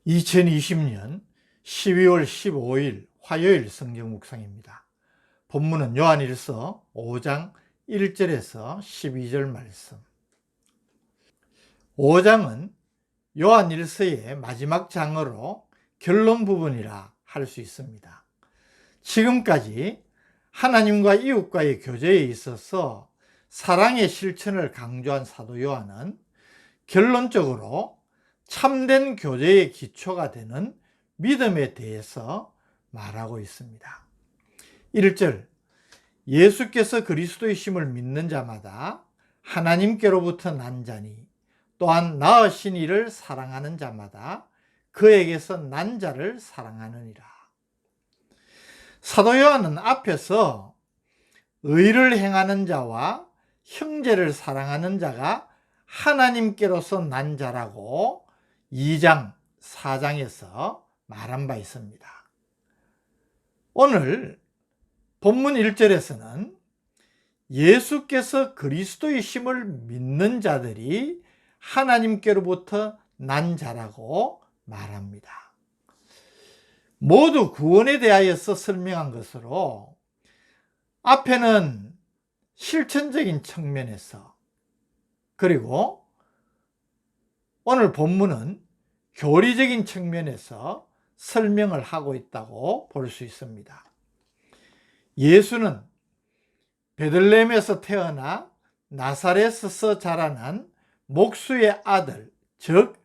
2020년 12월 15일 화요일 성경 묵상입니다. 본문은 요한일서 5장 1절에서 12절 말씀. 5장은 요한일서의 마지막 장으로 결론 부분이라 할 수 있습니다. 지금까지 하나님과 이웃과의 교제에 있어서 사랑의 실천을 강조한 사도 요한은 결론적으로 참된 교제의 기초가 되는 믿음에 대해서 말하고 있습니다. 1절, 예수께서 그리스도이심을 믿는 자마다 하나님께로부터 난 자니 또한 낳으신 이를 사랑하는 자마다 그에게서 난 자를 사랑하느니라. 사도 요한은 앞에서 의를 행하는 자와 형제를 사랑하는 자가 하나님께로서 난 자라고 2장, 4장에서 말한 바 있습니다. 오늘 본문 1절에서는 예수께서 그리스도이심을 믿는 자들이 하나님께로부터 난 자라고 말합니다. 모두 구원에 대하여서 설명한 것으로 앞에는 실천적인 측면에서, 그리고 오늘 본문은 교리적인 측면에서 설명을 하고 있다고 볼 수 있습니다. 예수는 베들레헴에서 태어나 나사렛에서 자라난 목수의 아들, 즉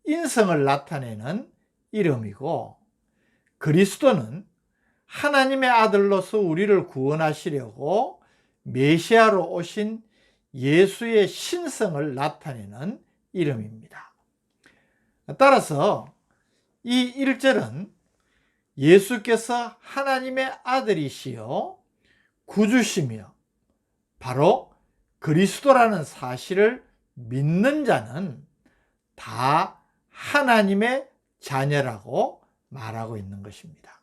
인성을 나타내는 이름이고, 그리스도는 하나님의 아들로서 우리를 구원하시려고 메시아로 오신 예수의 신성을 나타내는 이름입니다. 따라서 이 1절은 예수께서 하나님의 아들이시요 구주시며 바로 그리스도라는 사실을 믿는 자는 다 하나님의 자녀라고 말하고 있는 것입니다.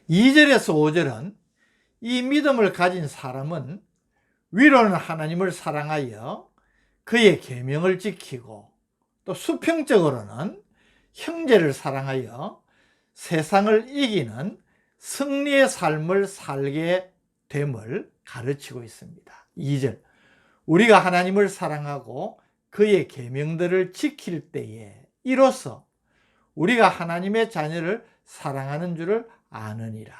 2절에서 5절은 이 믿음을 가진 사람은 위로는 하나님을 사랑하여 그의 계명을 지키고, 또 수평적으로는 형제를 사랑하여 세상을 이기는 승리의 삶을 살게 됨을 가르치고 있습니다. 2절, 우리가 하나님을 사랑하고 그의 계명들을 지킬 때에 이로써 우리가 하나님의 자녀를 사랑하는 줄을 아느니라.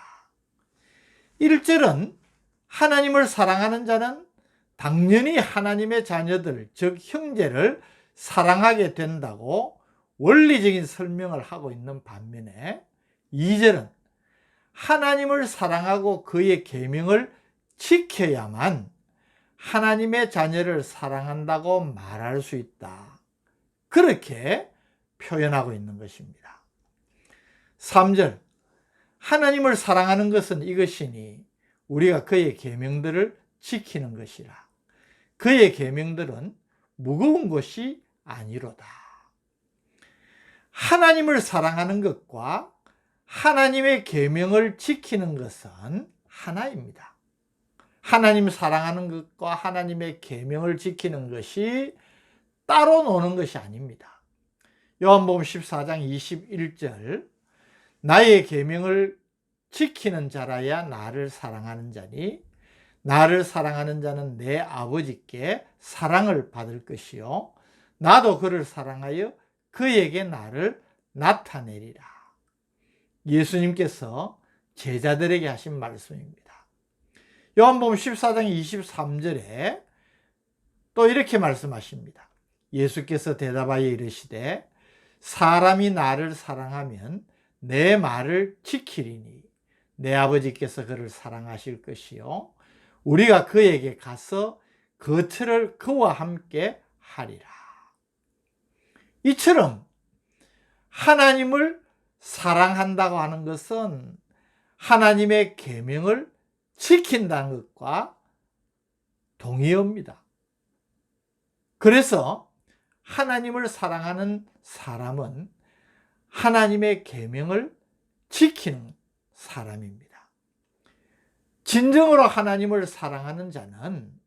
1절은 하나님을 사랑하는 자는 당연히 하나님의 자녀들, 즉 형제를 사랑하게 된다고 원리적인 설명을 하고 있는 반면에 2절은 하나님을 사랑하고 그의 계명을 지켜야만 하나님의 자녀를 사랑한다고 말할 수 있다, 그렇게 표현하고 있는 것입니다. 3절, 하나님을 사랑하는 것은 이것이니 우리가 그의 계명들을 지키는 것이라. 그의 계명들은 무거운 것이 아니로다. 하나님을 사랑하는 것과 하나님의 계명을 지키는 것은 하나입니다. 하나님 사랑하는 것과 하나님의 계명을 지키는 것이 따로 노는 것이 아닙니다. 요한복음 14장 21절, 나의 계명을 지키는 자라야 나를 사랑하는 자니 나를 사랑하는 자는 내 아버지께 사랑을 받을 것이요 나도 그를 사랑하여 그에게 나를 나타내리라. 예수님께서 제자들에게 하신 말씀입니다. 요한복음 14장 23절에 또 이렇게 말씀하십니다. 예수께서 대답하여 이르시되 사람이 나를 사랑하면 내 말을 지키리니 내 아버지께서 그를 사랑하실 것이요 우리가 그에게 가서 거처를 그와 함께 하리라. 이처럼 하나님을 사랑한다고 하는 것은 하나님의 계명을 지킨다는 것과 동의어입니다. 그래서 하나님을 사랑하는 사람은 하나님의 계명을 지키는 사람입니다. 진정으로 하나님을 사랑하는 자는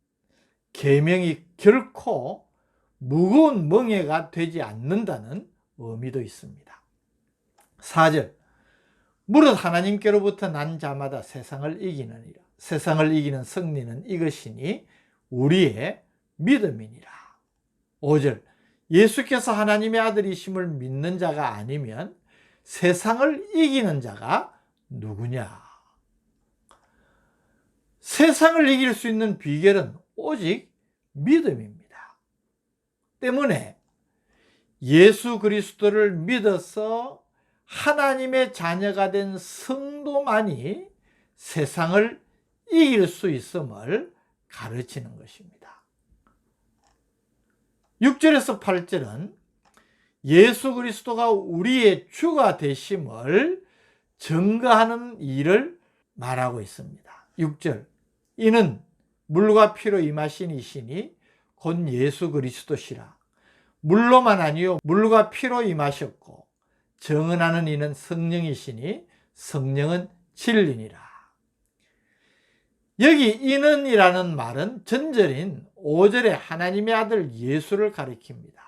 계명이 결코 무거운 멍에가 되지 않는다는 의미도 있습니다. 4절, 무릇 하나님께로부터 난 자마다 세상을 이기느니라. 세상을 이기는 승리는 이것이니 우리의 믿음이니라. 5절, 예수께서 하나님의 아들이심을 믿는 자가 아니면 세상을 이기는 자가 누구냐? 세상을 이길 수 있는 비결은 오직 믿음입니다. 때문에 예수 그리스도를 믿어서 하나님의 자녀가 된 성도만이 세상을 이길 수 있음을 가르치는 것입니다. 6절에서 8절은 예수 그리스도가 우리의 주가 되심을 증거하는 일을 말하고 있습니다. 6절, 이는 물과 피로 임하신 이시니 곧 예수 그리스도시라. 물로만 아니요 물과 피로 임하셨고 증언하는 이는 성령이시니 성령은 진리니라. 여기 이는이라는 말은 전절인 5절의 하나님의 아들 예수를 가리킵니다.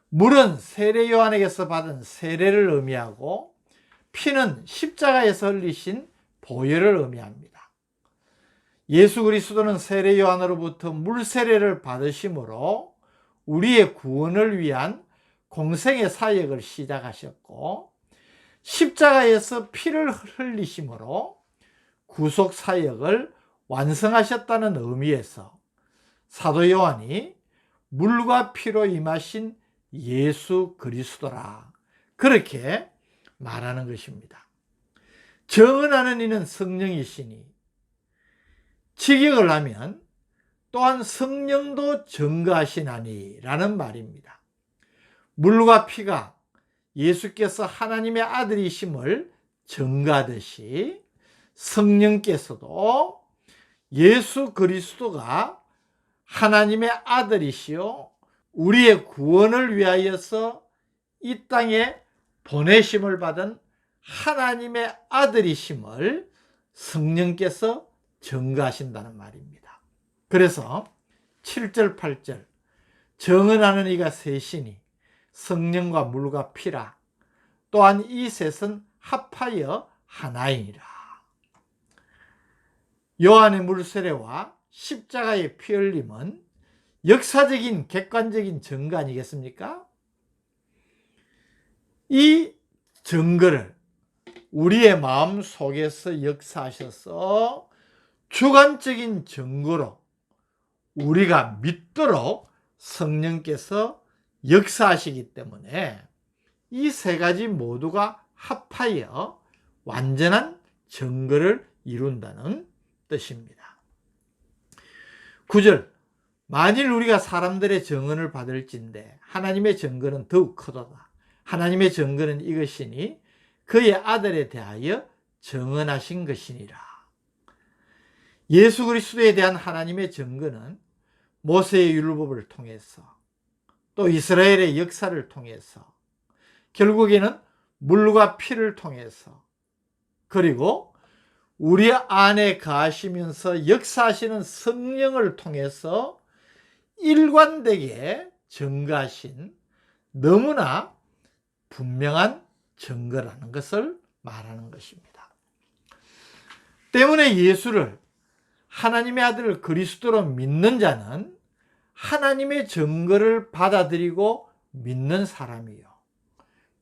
물은 세례 요한에게서 받은 세례를 의미하고 피는 십자가에서 흘리신 보혈을 의미합니다. 예수 그리스도는 세례 요한으로부터 물 세례를 받으심으로 우리의 구원을 위한 공생의 사역을 시작하셨고 십자가에서 피를 흘리심으로 구속 사역을 완성하셨다는 의미에서 사도 요한이 물과 피로 임하신 예수 그리스도라 그렇게 말하는 것입니다. 증언하는 이는 성령이시니 직역을 하면 또한 성령도 증거하시나니 라는 말입니다. 물과 피가 예수께서 하나님의 아들이심을 증거하듯이 성령께서도 예수 그리스도가 하나님의 아들이시요 우리의 구원을 위하여서 이 땅에 보내심을 받은 하나님의 아들이심을 성령께서 증거하신다는 말입니다. 그래서 7절 8절 증언하는 이가 셋이니 성령과 물과 피라. 또한 이 셋은 합하여 하나이니라. 요한의 물세례와 십자가의 피 흘림은 역사적인 객관적인 증거 아니겠습니까? 이 증거를 우리의 마음 속에서 역사하셔서 주관적인 증거로 우리가 믿도록 성령께서 역사하시기 때문에 이 세 가지 모두가 합하여 완전한 증거를 이룬다는 뜻입니다. 9절, 만일 우리가 사람들의 증언을 받을진대 하나님의 증거는 더욱 크도다. 하나님의 증거는 이것이니 그의 아들에 대하여 증언하신 것이니라. 예수 그리스도에 대한 하나님의 증거는 모세의 율법을 통해서 또 이스라엘의 역사를 통해서 결국에는 물과 피를 통해서 그리고 우리 안에 거하시면서 역사하시는 성령을 통해서 일관되게 증거하신 너무나 분명한 증거라는 것을 말하는 것입니다. 때문에 예수를 하나님의 아들 그리스도로 믿는 자는 하나님의 증거를 받아들이고 믿는 사람이요.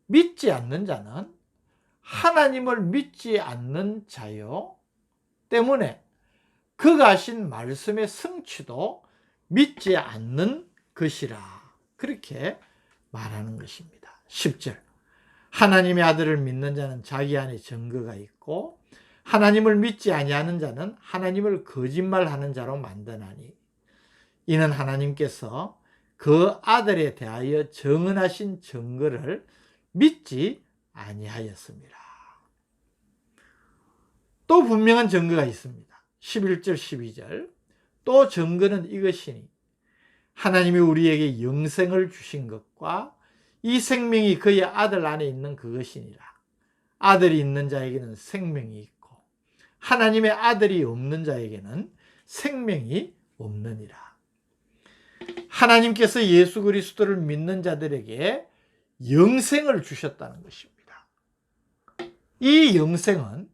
믿지 않는 자는 하나님을 믿지 않는 자요. 때문에 그가 하신 말씀의 성취도 믿지 않는 것이라. 그렇게 말하는 것입니다. 10절. 하나님의 아들을 믿는 자는 자기 안에 증거가 있고 하나님을 믿지 아니하는 자는 하나님을 거짓말하는 자로 만드나니 이는 하나님께서 그 아들에 대하여 증언하신 증거를 믿지 아니하였습니다. 또 분명한 증거가 있습니다. 11절 12절 또 증거는 이것이니 하나님이 우리에게 영생을 주신 것과 이 생명이 그의 아들 안에 있는 그것이니라. 아들이 있는 자에게는 생명이 있고 하나님의 아들이 없는 자에게는 생명이 없느니라. 하나님께서 예수 그리스도를 믿는 자들에게 영생을 주셨다는 것입니다. 이 영생은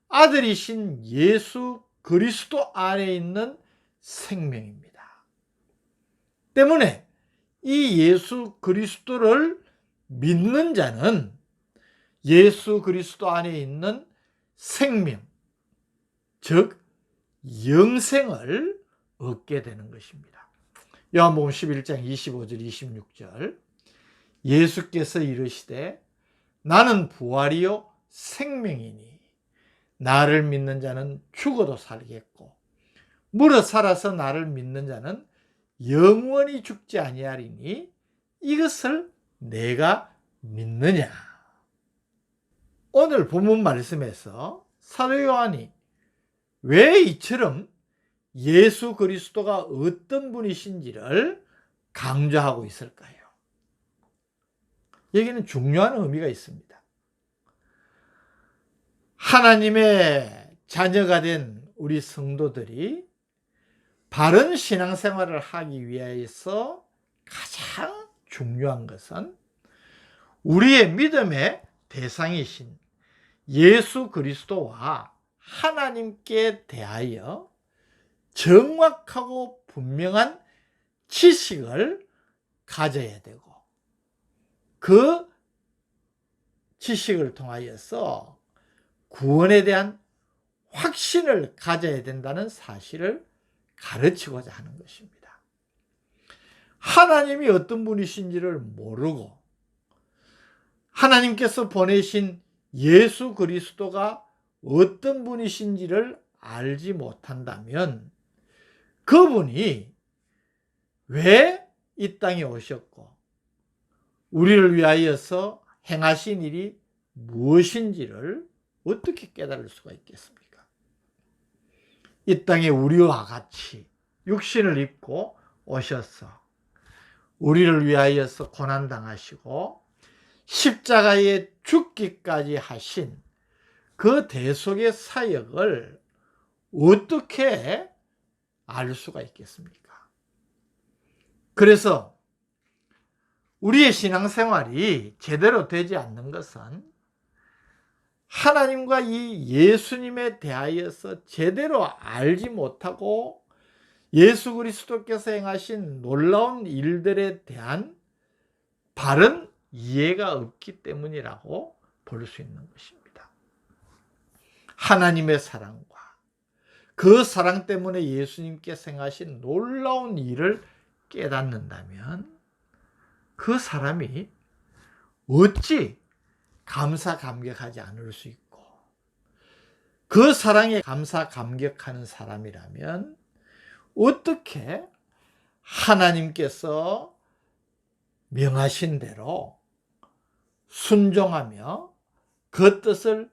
아들이신 예수 그리스도 안에 있는 생명입니다. 때문에 이 예수 그리스도를 믿는 자는 예수 그리스도 안에 있는 생명, 즉 영생을 얻게 되는 것입니다. 요한복음 11장 25절 26절 예수께서 이르시되 나는 부활이요 생명이니 나를 믿는 자는 죽어도 살겠고 물어 살아서 나를 믿는 자는 영원히 죽지 아니하리니 이것을 내가 믿느냐. 오늘 본문 말씀에서 사도 요한이 왜 이처럼 예수 그리스도가 어떤 분이신지를 강조하고 있을까요? 여기는 중요한 의미가 있습니다. 하나님의 자녀가 된 우리 성도들이 바른 신앙생활을 하기 위해서 가장 중요한 것은 우리의 믿음의 대상이신 예수 그리스도와 하나님께 대하여 정확하고 분명한 지식을 가져야 되고 그 지식을 통하여서 구원에 대한 확신을 가져야 된다는 사실을 가르치고자 하는 것입니다. 하나님이 어떤 분이신지를 모르고 하나님께서 보내신 예수 그리스도가 어떤 분이신지를 알지 못한다면 그분이 왜 이 땅에 오셨고 우리를 위하여서 행하신 일이 무엇인지를 어떻게 깨달을 수가 있겠습니까? 이 땅에 우리와 같이 육신을 입고 오셔서 우리를 위하여서 고난당하시고 십자가에 죽기까지 하신 그 대속의 사역을 어떻게 알 수가 있겠습니까? 그래서 우리의 신앙생활이 제대로 되지 않는 것은 하나님과 이 예수님에 대하여서 제대로 알지 못하고 예수 그리스도께서 행하신 놀라운 일들에 대한 바른 이해가 없기 때문이라고 볼 수 있는 것입니다. 하나님의 사랑과 그 사랑 때문에 예수님께서 행하신 놀라운 일을 깨닫는다면 그 사람이 어찌 감사 감격하지 않을 수 있고 그 사랑에 감사 감격하는 사람이라면 어떻게 하나님께서 명하신 대로 순종하며 그 뜻을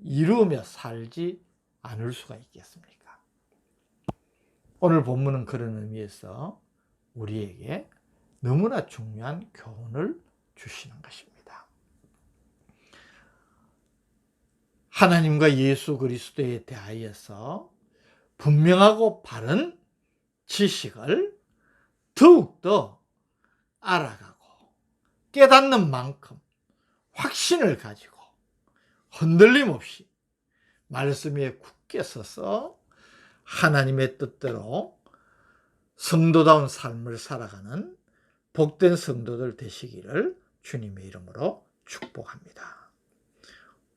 이루며 살지 않을 수가 있겠습니까? 오늘 본문은 그런 의미에서 우리에게 너무나 중요한 교훈을 주시는 것입니다. 하나님과 예수 그리스도에 대하여서 분명하고 바른 지식을 더욱더 알아가고 깨닫는 만큼 확신을 가지고 흔들림 없이 말씀 위에 굳게 서서 하나님의 뜻대로 성도다운 삶을 살아가는 복된 성도들 되시기를 주님의 이름으로 축복합니다.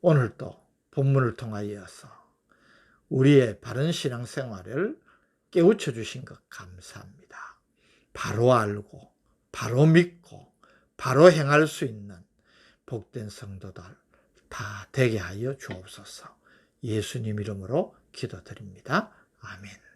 오늘도 본문을 통하여서 우리의 바른 신앙생활을 깨우쳐 주신 것 감사합니다. 바로 알고 바로 믿고 바로 행할 수 있는 복된 성도들 다 되게 하여 주옵소서. 예수님 이름으로 기도드립니다. 아멘.